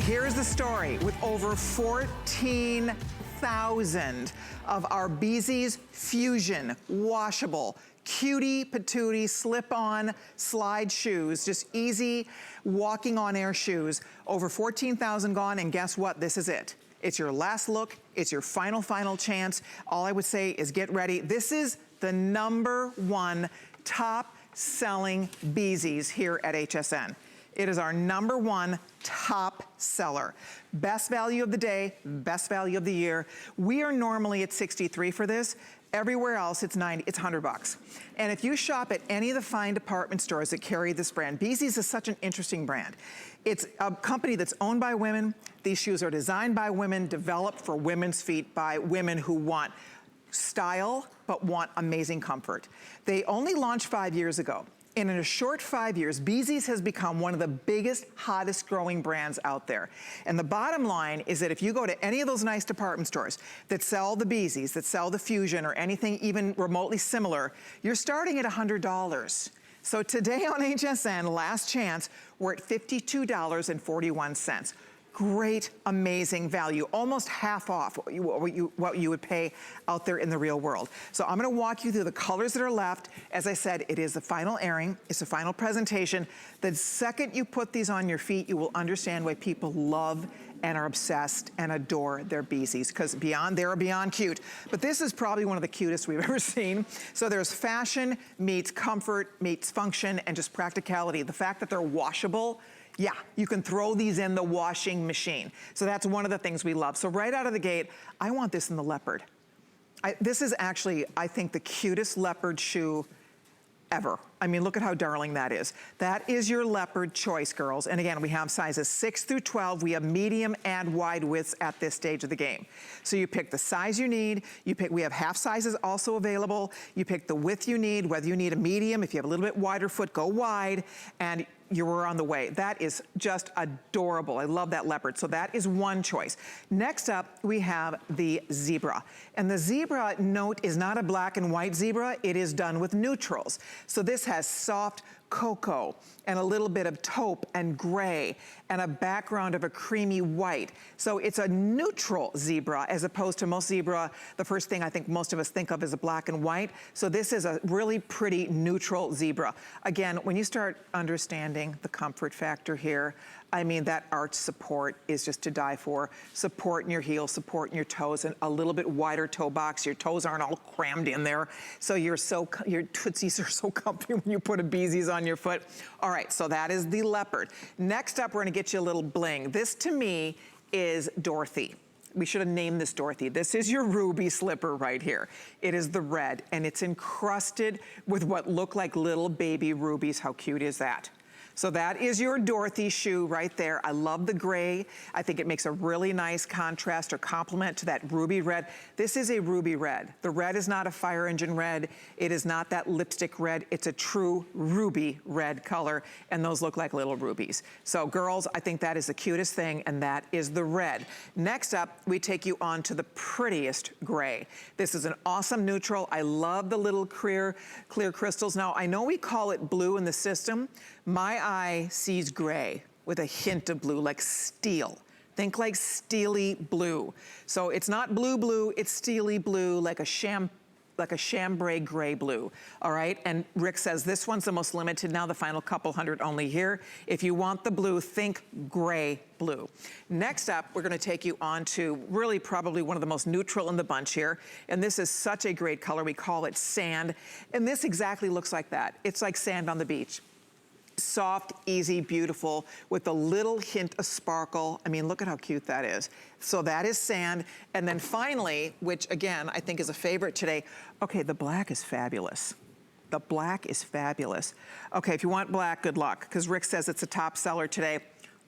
Here's the story. With over 14,000 of our Bzees Fusion washable cutie patootie slip-on slide shoes, just easy walking on air shoes, over 14,000 gone, and guess what? This is it. It's your last look. It's your final chance. All I would say is get ready. This is the #1 top selling Bzees here at HSN. It is our #1 top seller. Best value of the day, best value of the year. We are normally at $63 for this. Everywhere else, it's $90, it's $100. And if you shop at any of the fine department stores that carry this brand, Bzees is such an interesting brand. It's a company that's owned by women. These shoes are designed by women, developed for women's feet by women who want style, but want amazing comfort. They only launched 5 years ago. And in a short 5 years, Bzees has become one of the biggest, hottest growing brands out there. And the bottom line is that if you go to any of those nice department stores that sell the Bzees, that sell the Fusion, or anything even remotely similar, you're starting at $100. So today on HSN, last chance, we're at $52.41. Great, amazing value, almost half off what you would pay out there in the real world. So I'm gonna walk you through the colors that are left. As I said, it is the final airing, it's the final presentation. The second you put these on your feet, you will understand why people love and are obsessed and adore their Bzees, because they're beyond cute. But this is probably one of the cutest we've ever seen. So there's fashion meets comfort, meets function, and just practicality. The fact that they're washable, yeah, you can throw these in the washing machine. So that's one of the things we love. So right out of the gate, I want this in the leopard. This is actually, I think, the cutest leopard shoe ever. I mean, look at how darling that is. That is your leopard choice, girls. And again, we have sizes 6 through 12. We have medium and wide widths at this stage of the game. So you pick the size you need. We have half sizes also available. You pick the width you need, whether you need a medium. If you have a little bit wider foot, go wide. And you were on the way. That is just adorable. I love that leopard. So that is one choice. Next up, we have the zebra. And the zebra note is not a black and white zebra. It is done with neutrals. So this has soft cocoa and a little bit of taupe and gray and a background of a creamy white. So it's a neutral zebra as opposed to most zebra. The first thing I think most of us think of is a black and white. So this is a really pretty neutral zebra. Again, when you start understanding the comfort factor here, I mean, that arch support is just to die for. Support in your heels, support in your toes, and a little bit wider toe box. Your toes aren't all crammed in there. So your tootsies are so comfy when you put a Bzees on your foot. All right, so that is the leopard. Next up, we're gonna get you a little bling. This to me is Dorothy. We should have named this Dorothy. This is your ruby slipper right here. It is the red, and it's encrusted with what look like little baby rubies. How cute is that? So that is your Dorothy shoe right there. I love the gray. I think it makes a really nice contrast or complement to that ruby red. This is a ruby red. The red is not a fire engine red. It is not that lipstick red. It's a true ruby red color, and those look like little rubies. So girls, I think that is the cutest thing, and that is the red. Next up, we take you on to the prettiest gray. This is an awesome neutral. I love the little clear crystals. Now, I know we call it blue in the system. My eye sees gray with a hint of blue, like steel. Think like steely blue. So it's not blue, it's steely blue, like a chambray gray blue, all right? And Rick says this one's the most limited now, the final couple hundred only here. If you want the blue, think gray blue. Next up, we're gonna take you on to really probably one of the most neutral in the bunch here. And this is such a great color, we call it sand. And this exactly looks like that. It's like sand on the beach. Soft, easy, beautiful, with a little hint of sparkle. I mean, look at how cute that is. So that is sand. And then finally, which again, I think is a favorite today, okay, the black is fabulous. The black is fabulous. Okay, if you want black, good luck, because Rick says it's a top seller today.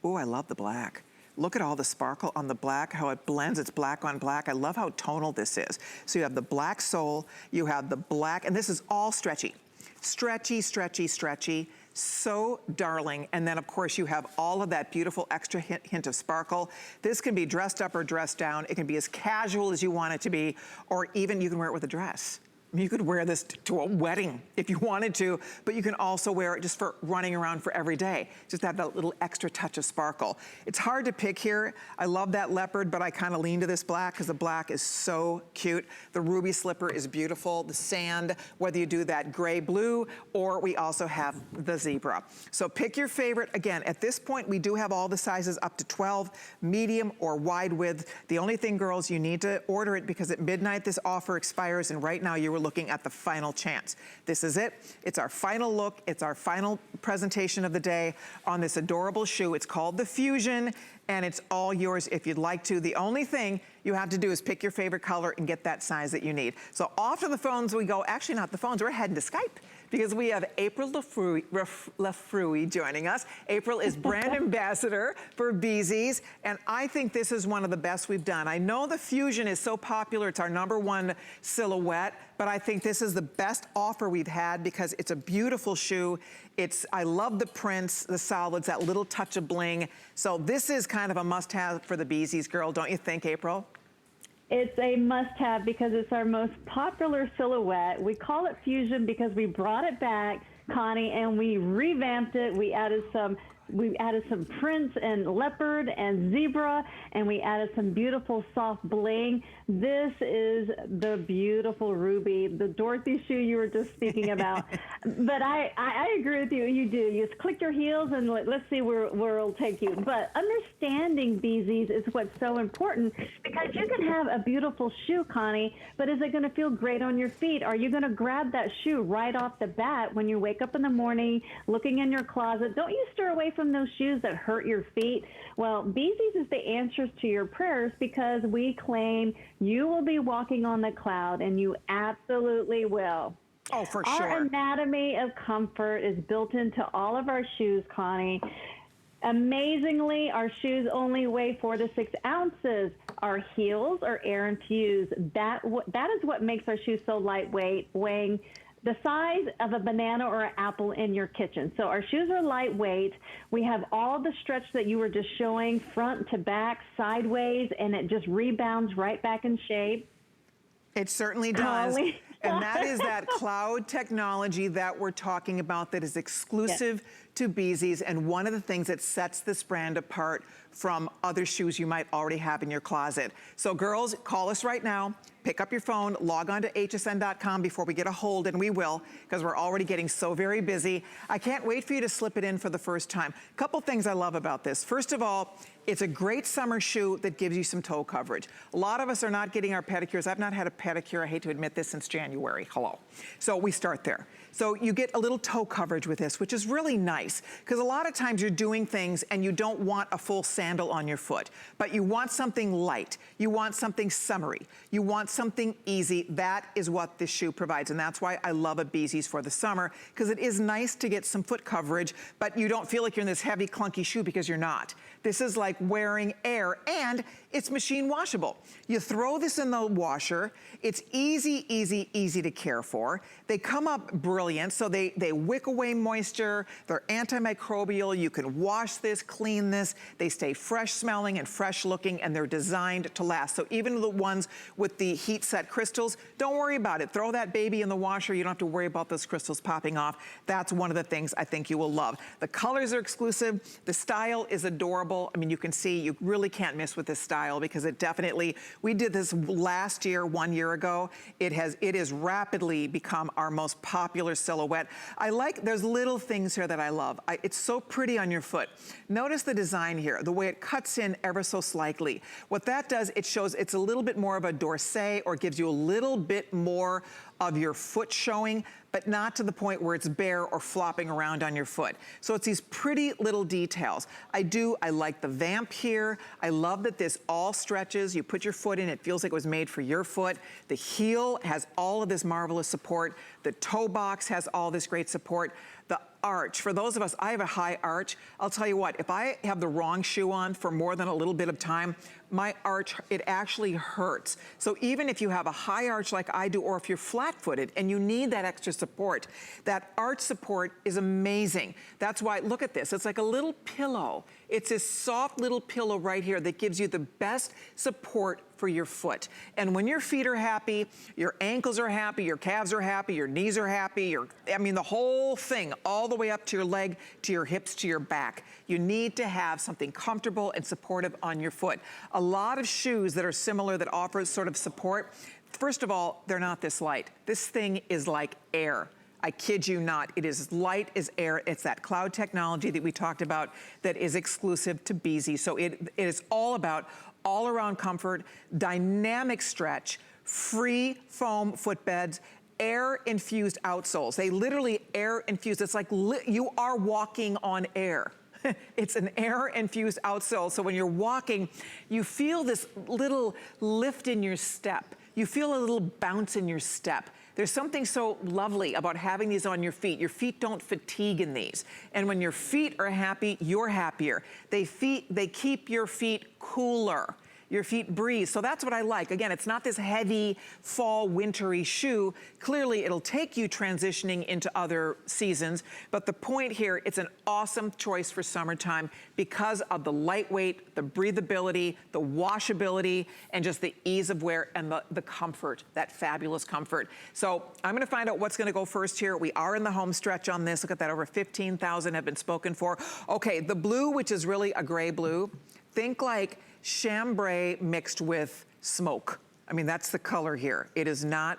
Oh, I love the black. Look at all the sparkle on the black, how it blends, it's black on black. I love how tonal this is. So you have the black sole, you have the black, and this is all stretchy. Stretchy, stretchy, stretchy. So darling. And then of course you have all of that beautiful extra hint of sparkle. This can be dressed up or dressed down. It can be as casual as you want it to be, or even you can wear it with a dress. You could wear this to a wedding if you wanted to, but you can also wear it just for running around for every day. Just have that little extra touch of sparkle. It's hard to pick here. I love that leopard, but I kind of lean to this black because the black is so cute. The ruby slipper is beautiful. The sand, whether you do that gray blue, or we also have the zebra. So pick your favorite. Again, at this point, we do have all the sizes up to 12, medium or wide width. The only thing, girls, you need to order it because at midnight this offer expires, and right now you were looking at the final chance. This is it. It's our final look. It's our final presentation of the day on this adorable shoe. It's called the Fusion, and it's all yours if you'd like to. The only thing you have to do is pick your favorite color and get that size that you need. So off to the phones we go. Actually, not the phones. We're heading to Skype because we have April Lafrui joining us. April is brand ambassador for Bzees, and I think this is one of the best we've done. I know the Fusion is so popular. It's our #1 silhouette, but I think this is the best offer we've had because it's a beautiful shoe. I love the prints, the solids, that little touch of bling. So this is kind of a must-have for the Bzees, girl, don't you think, April? It's a must-have because it's our most popular silhouette. We call it Fusion because we brought it back, Connie, and we revamped it. We added some prints and leopard and zebra, and we added some beautiful soft bling. This is the beautiful ruby, the Dorothy shoe you were just speaking about. But I agree with you. You do. You just click your heels and let's see where it'll take you. But understanding Bzees is what's so important because you can have a beautiful shoe, Connie, but is it going to feel great on your feet? Are you going to grab that shoe right off the bat when you wake up in the morning, looking in your closet? Don't you stir away from those shoes that hurt your feet? Well, Bzees is the answers to your prayers because we claim you will be walking on the cloud, and you absolutely will. Oh, for sure. Our anatomy of comfort is built into all of our shoes, Connie. Amazingly, our shoes only weigh 4 to 6 ounces. Our heels are air infused. That is what makes our shoes so lightweight, weighing the size of a banana or an apple in your kitchen. So our shoes are lightweight. We have all the stretch that you were just showing, front to back, sideways, and it just rebounds right back in shape. It certainly does. And that is that cloud technology that we're talking about that is exclusive to Bzees, and one of the things that sets this brand apart from other shoes you might already have in your closet. So girls, call us right now. Pick up your phone, log on to hsn.com before we get a hold, and we will, because we're already getting so very busy. I can't wait for you to slip it in for the first time. Couple things I love about this. First of all, it's a great summer shoe that gives you some toe coverage. A lot of us are not getting our pedicures. I've not had a pedicure, I hate to admit this, since January. Hello. So we start there. So you get a little toe coverage with this, which is really nice, because a lot of times you're doing things and you don't want a full sandal on your foot, but you want something light. You want something summery. You want something easy. That is what this shoe provides, and that's why I love a Bzees for the summer, because it is nice to get some foot coverage, but you don't feel like you're in this heavy, clunky shoe because you're not. This is like wearing air, and it's machine washable. You throw this in the washer. It's easy, easy, easy to care for. They come up brilliant, so they wick away moisture. They're antimicrobial. You can wash this, clean this. They stay fresh smelling and fresh looking, and they're designed to last. So even the ones with the heat set crystals, don't worry about it. Throw that baby in the washer. You don't have to worry about those crystals popping off. That's one of the things I think you will love. The colors are exclusive. The style is adorable. I mean, you can see you really can't miss with this style because it definitely, we did this last year, 1 year ago. It has rapidly become our most popular silhouette. I like, there's little things here that I love. It's so pretty on your foot. Notice the design here, the way it cuts in ever so slightly. What that does, it shows it's a little bit more of a dorset, or gives you a little bit more of your foot showing, but not to the point where it's bare or flopping around on your foot. So it's these pretty little details. I like the vamp here. I love that this all stretches. You put your foot in, it feels like it was made for your foot. The heel has all of this marvelous support. The toe box has all this great support. The arch, for those of us, I have a high arch. I'll tell you what, if I have the wrong shoe on for more than a little bit of time, my arch, it actually hurts. So even if you have a high arch like I do, or if you're flat-footed and you need that extra support, that arch support is amazing. That's why, look at this, it's like a little pillow. It's this soft little pillow right here that gives you the best support for your foot. And when your feet are happy, your ankles are happy, your calves are happy, your knees are happy, I mean the whole thing, all the way up to your leg, to your hips, to your back. You need to have something comfortable and supportive on your foot. A lot of shoes that are similar, that offer sort of support, first of all, they're not this light. This thing is like air. I kid you not, it is light as air. It's that cloud technology that we talked about that is exclusive to Bzees. So it is all about all-around comfort, dynamic stretch, free foam footbeds, air-infused outsoles. They literally air-infused. It's like you are walking on air. It's an air-infused outsole. So when you're walking, you feel this little lift in your step. You feel a little bounce in your step. There's something so lovely about having these on your feet. Your feet don't fatigue in these. And when your feet are happy, you're happier. They keep your feet cooler. Your feet breathe. So that's what I like. Again, it's not this heavy fall wintry shoe. Clearly, it'll take you transitioning into other seasons. But the point here, it's an awesome choice for summertime because of the lightweight, the breathability, the washability, and just the ease of wear and the comfort, that fabulous comfort. So I'm gonna find out what's gonna go first here. We are in the home stretch on this. Look at that, over 15,000 have been spoken for. Okay, the blue, which is really a gray blue, think like chambray mixed with smoke. I mean, that's the color here. It is not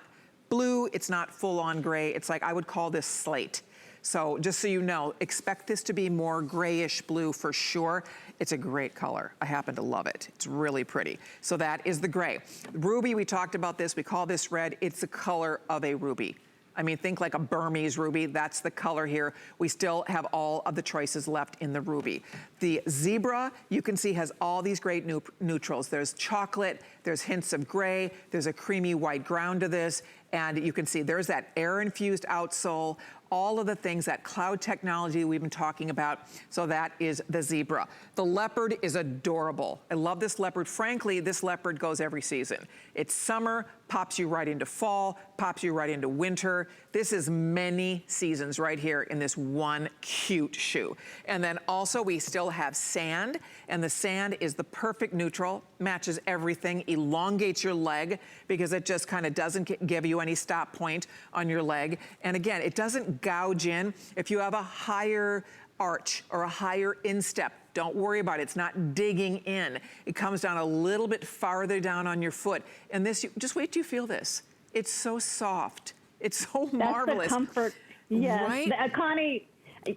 blue, it's not full on gray. It's like, I would call this slate. So just so you know, expect this to be more grayish blue for sure. It's a great color. I happen to love it. It's really pretty. So that is the gray. Ruby, we talked about this, we call this red. It's the color of a ruby. I mean, think like a Burmese ruby. That's the color here. We still have all of the choices left in the ruby. The zebra, you can see, has all these great neutrals. There's chocolate, there's hints of gray, there's a creamy white ground to this, and you can see there's that air-infused outsole, all of the things, that cloud technology we've been talking about. So that is the zebra. The leopard is adorable. I love this leopard. Frankly, this leopard goes every season. It's summer, pops you right into fall, pops you right into winter. This is many seasons right here in this one cute shoe. And then also we still have sand, and the sand is the perfect neutral, matches everything, elongates your leg because it just kind of doesn't give you any stop point on your leg. And again, it doesn't gouge in. If you have a higher arch or a higher instep, don't worry about it. It's not digging in. It comes down a little bit farther down on your foot. And this, just wait till you feel this. It's so soft. It's so marvelous. That's the comfort. Yes. Right? Connie,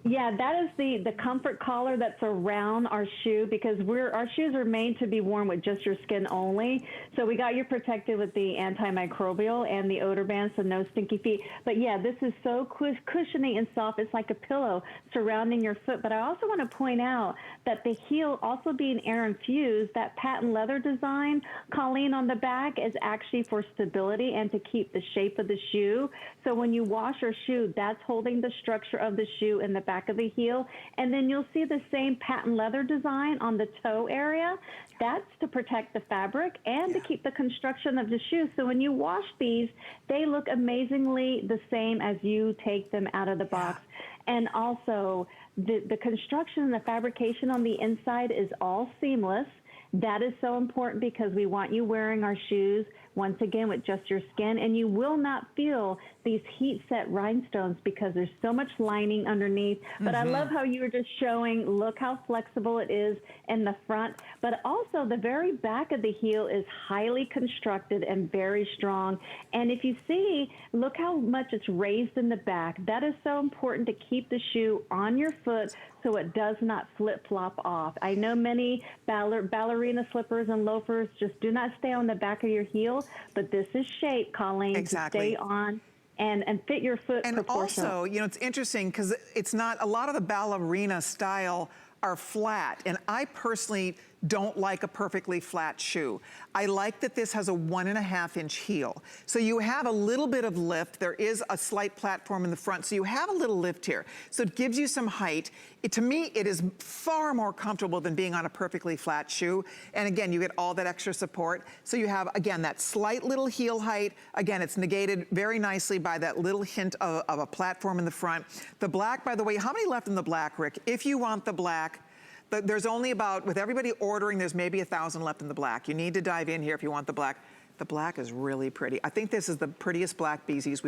yeah, that is the comfort collar that's around our shoe, because our shoes are made to be worn with just your skin only. So we got you protected with the antimicrobial and the odor band, so no stinky feet. But yeah, this is so cushiony and soft. It's like a pillow surrounding your foot. But I also want to point out that the heel, also being air infused, that patent leather design, Colleen, on the back is actually for stability and to keep the shape of the shoe. So when you wash your shoe, that's holding the structure of the shoe in the back of the heel. And then you'll see the same patent leather design on the toe area. That's to protect the fabric and to keep the construction of the shoe. So when you wash these, they look amazingly the same as you take them out of the box. And also, the construction and the fabrication on the inside is all seamless. That is so important because we want you wearing our shoes, once again, with just your skin, and you will not feel these heat-set rhinestones because there's so much lining underneath. But I love how you were just showing, look how flexible it is in the front, but also the very back of the heel is highly constructed and very strong. And if you see, look how much it's raised in the back. That is so important to keep the shoe on your foot so it does not flip-flop off. I know many ballerina slippers and loafers just do not stay on the back of your heel, but this is shaped, Colleen, to stay on and fit your foot proportionally. And also, you know, it's interesting because it's not, a lot of the ballerina style are flat, and I personally don't like a perfectly flat shoe. I like that this has a 1.5-inch heel. So you have a little bit of lift. There is a slight platform in the front, so you have a little lift here. So it gives you some height. To me, it is far more comfortable than being on a perfectly flat shoe. And again, you get all that extra support. So you have, again, that slight little heel height. Again, it's negated very nicely by that little hint of a platform in the front. The black, by the way, how many left in the black, Rick? If you want the black, there's only about, with everybody ordering, there's maybe 1,000 left in the black. You need to dive in here if you want the black. The black is really pretty. I think this is the prettiest black Bzees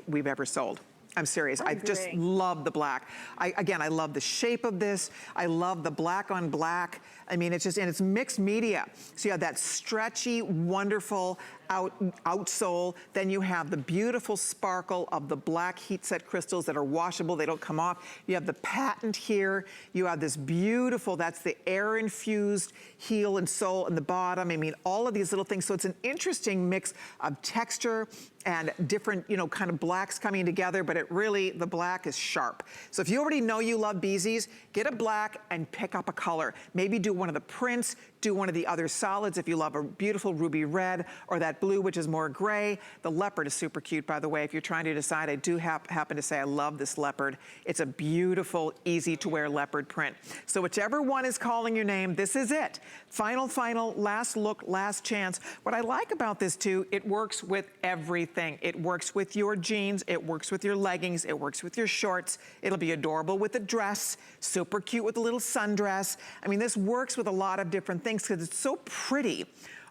we've ever sold. I'm serious. I just love the black. Again, I love the shape of this. I love the black on black. I mean, it's just, and it's mixed media. So you have that stretchy, wonderful outsole. Then you have the beautiful sparkle of the black heat set crystals that are washable. They don't come off. You have the patent here. You have this beautiful, that's the air infused heel and sole in the bottom. I mean, all of these little things. So it's an interesting mix of texture and different, you know, kind of blacks coming together, but it really, the black is sharp. So if you already know you love Bzees, get a black and pick up a color. Maybe do one of the prints, do one of the other solids if you love a beautiful ruby red, or that blue, which is more gray. The leopard is super cute, by the way. If you're trying to decide, I do happen to say I love this leopard. It's a beautiful, easy to wear leopard print. So whichever one is calling your name, this is it. Final, last look, last chance. What I like about this too, it works with everything. It works with your jeans, it works with your leggings, it works with your shorts. It'll be adorable with a dress, super cute with a little sundress. I mean, this works with a lot of different things because it's so pretty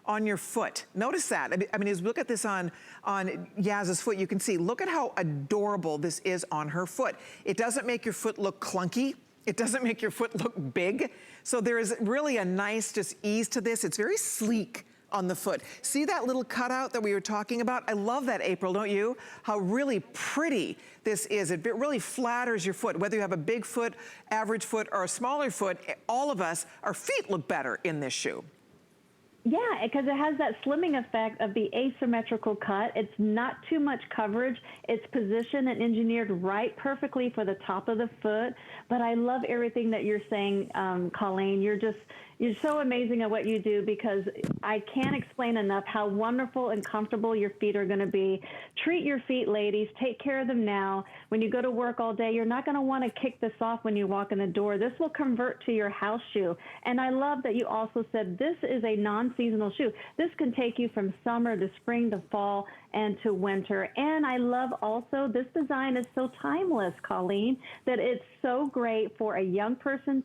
on your foot. Notice that. I mean, as we look at this on Yaz's foot, you can see, look at how adorable this is on her foot. It doesn't make your foot look clunky. It doesn't make your foot look big. So there is really a nice just ease to this. It's very sleek on the foot. See that little cutout that we were talking about? I love that, April, don't you? How really pretty this is. It really flatters your foot. Whether you have a big foot, average foot, or a smaller foot, all of us, our feet look better in this shoe. Yeah, because it has that slimming effect of the asymmetrical cut. It's not too much coverage. It's positioned and engineered right perfectly for the top of the foot. But I love everything that you're saying, Colleen. You're so amazing at what you do, because I can't explain enough how wonderful and comfortable your feet are going to be. Treat your feet, ladies. Take care of them now. When you go to work all day, you're not going to want to kick this off when you walk in the door. This will convert to your house shoe. And I love that you also said this is a non-seasonal shoe. This can take you from summer to spring to fall and to winter. And I love also this design is so timeless, Colleen, that it's so great for a young person.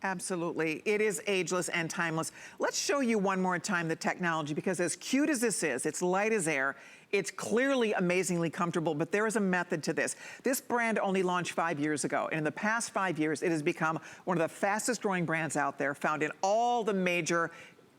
Absolutely. It is ageless and timeless. Let's show you one more time the technology, because as cute as this is, it's light as air. It's clearly amazingly comfortable, but there is a method to this. This brand only launched 5 years ago, and in the past 5 years, it has become one of the fastest growing brands out there, found in all the major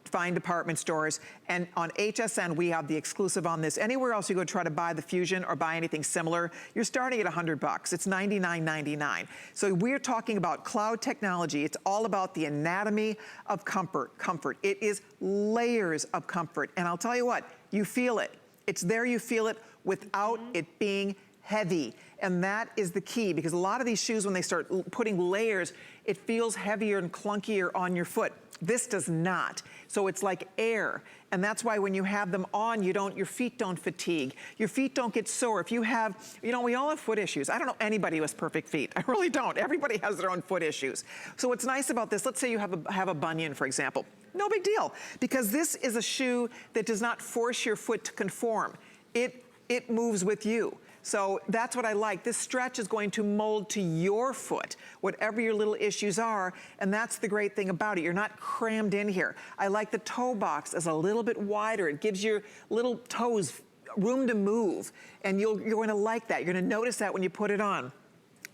fine department stores, and on HSN we have the exclusive on this. Anywhere else you go try to buy the Fusion or buy anything similar, you're starting at $100. It's $99.99. So we're talking about cloud technology. It's all about the anatomy of comfort. It is layers of comfort, and I'll tell you what, you feel it. It's there, you feel it without it being heavy. And that is the key, because a lot of these shoes, when they start putting layers, it feels heavier and clunkier on your foot. This does not. So it's like air. And that's why when you have them on, your feet don't fatigue. Your feet don't get sore. If you have, you know, we all have foot issues. I don't know anybody who has perfect feet. I really don't. Everybody has their own foot issues. So what's nice about this, let's say you have a bunion, for example. No big deal, because this is a shoe that does not force your foot to conform. It moves with you. So that's what I like. This stretch is going to mold to your foot, whatever your little issues are, and that's the great thing about it. You're not crammed in here. I like the toe box as a little bit wider. It gives your little toes room to move, and you're going to like that. You're going to notice that when you put it on.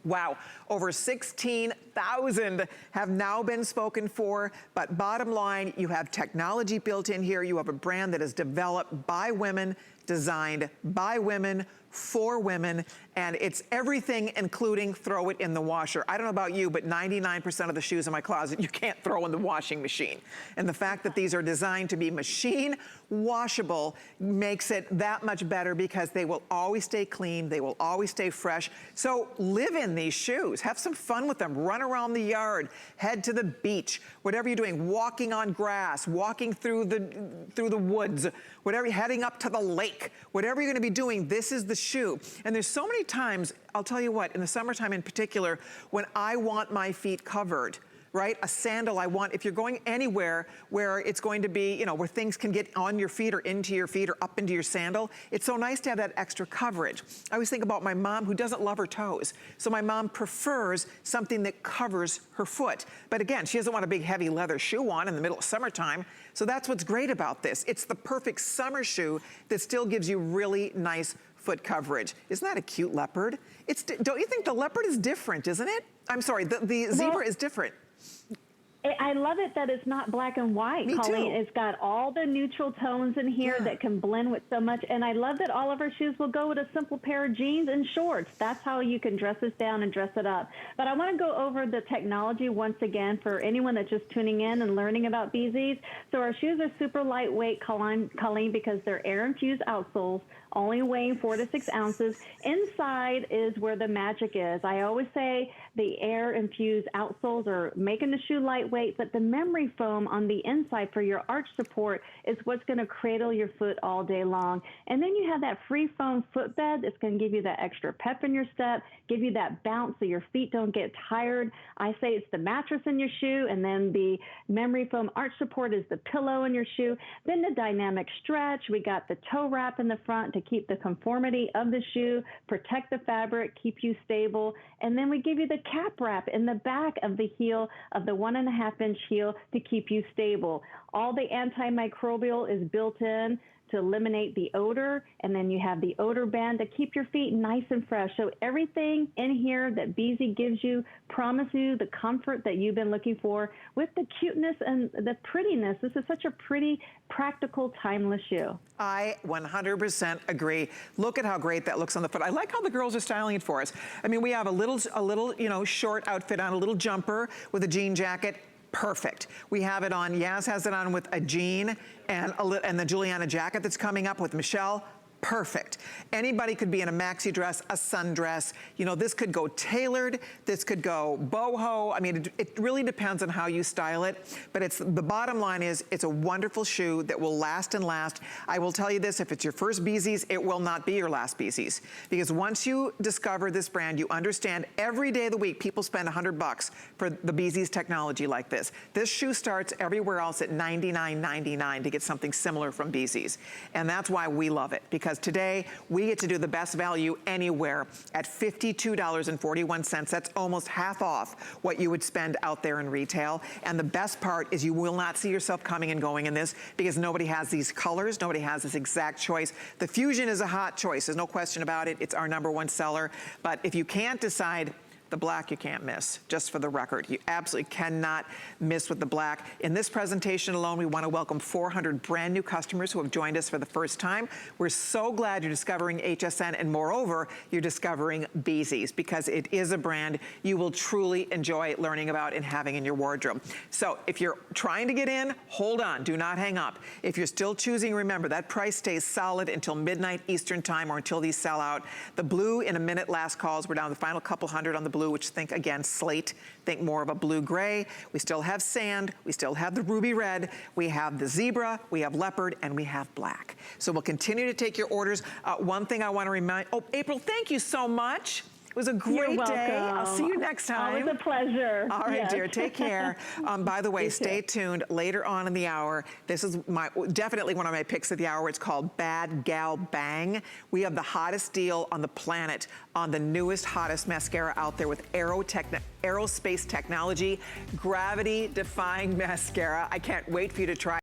Wow, over 16,000 have now been spoken for, but bottom line, you have technology built in here. You have a brand that is developed by women, designed by women, for women, and it's everything, including throw it in the washer. I don't know about you, but 99% of the shoes in my closet you can't throw in the washing machine. And the fact that these are designed to be machine washable makes it that much better, because they will always stay clean, they will always stay fresh. So live in these shoes, have some fun with them, run around the yard, head to the beach, whatever you're doing, walking on grass, walking through the woods, whatever, heading up to the lake, whatever you're gonna be doing, this is the shoe. And there's so many times, I'll tell you what, in the summertime in particular, when I want my feet covered, right? A sandal I want, if you're going anywhere where it's going to be, you know, where things can get on your feet or into your feet or up into your sandal, it's so nice to have that extra coverage. I always think about my mom, who doesn't love her toes. So my mom prefers something that covers her foot. But again, she doesn't want a big heavy leather shoe on in the middle of summertime. So that's what's great about this. It's the perfect summer shoe that still gives you really nice foot coverage. Isn't that a cute leopard? Don't you think the leopard is different, isn't it? I'm sorry, the zebra is different. I love it that it's not black and white, Me Colleen. too. It's got all the neutral tones in here that can blend with so much. And I love that all of our shoes will go with a simple pair of jeans and shorts. That's how you can dress this down and dress it up. But I want to go over the technology once again for anyone that's just tuning in and learning about Bzees. So our shoes are super lightweight, Colleen, because they're air-infused outsoles, only weighing 4 to 6 ounces. Inside is where the magic is. I always say the air-infused outsoles are making the shoe lightweight, but the memory foam on the inside for your arch support is what's going to cradle your foot all day long. And then you have that free foam footbed that's going to give you that extra pep in your step, give you that bounce so your feet don't get tired. I say it's the mattress in your shoe, and then the memory foam arch support is the pillow in your shoe. Then the dynamic stretch. We got the toe wrap in the front to keep the conformity of the shoe, protect the fabric, keep you stable. And then we give you the cap wrap in the back of the heel of the 1.5-inch heel to keep you stable. All the antimicrobial is built in to eliminate the odor, and then you have the odor band to keep your feet nice and fresh. So everything in here that Bzees gives you, promise you the comfort that you've been looking for with the cuteness and the prettiness. This is such a pretty, practical, timeless shoe. I 100% agree. Look at how great that looks on the foot. I like how the girls are styling it for us. I mean, we have a little, you know, short outfit on, a little jumper with a jean jacket. Perfect. We have it on, Yaz has it on with a jean and the Juliana jacket that's coming up with Michelle. Perfect. Anybody could be in a maxi dress, a sundress. You know, this could go tailored. This could go boho. I mean, it really depends on how you style it. But the bottom line is, it's a wonderful shoe that will last and last. I will tell you this, if it's your first Bzees, it will not be your last Bzees. Because once you discover this brand, you understand every day of the week, people spend $100 for the Bzees technology like this. This shoe starts everywhere else at $99.99 to get something similar from Bzees. And that's why we love it, because today we get to do the best value anywhere at $52.41. That's almost half off what you would spend out there in retail. And the best part is you will not see yourself coming and going in this, because nobody has these colors, nobody has this exact choice. The Fusion is a hot choice, there's no question about it. It's our #1 seller. But if you can't decide, the black you can't miss, just for the record. You absolutely cannot miss with the black. In this presentation alone, we want to welcome 400 brand new customers who have joined us for the first time. We're so glad you're discovering HSN, and moreover, you're discovering Bzees, because it is a brand you will truly enjoy learning about and having in your wardrobe. So if you're trying to get in, hold on, do not hang up. If you're still choosing, remember that price stays solid until midnight Eastern time, or until these sell out. The blue in a minute, last calls. We're down to the final couple hundred on the blue, which think again slate, think more of a blue gray. We still have sand, we still have the ruby red, we have the zebra, we have leopard, and we have black. So we'll continue to take your orders. One thing I want to remind, April, thank you so much. It was a great day. I'll see you next time. Always a pleasure. All right, dear, take care. By the way, stay tuned later on in the hour. This is definitely one of my picks of the hour. It's called Bad Gal Bang. We have the hottest deal on the planet on the newest, hottest mascara out there with aerospace technology, gravity-defying mascara. I can't wait for you to try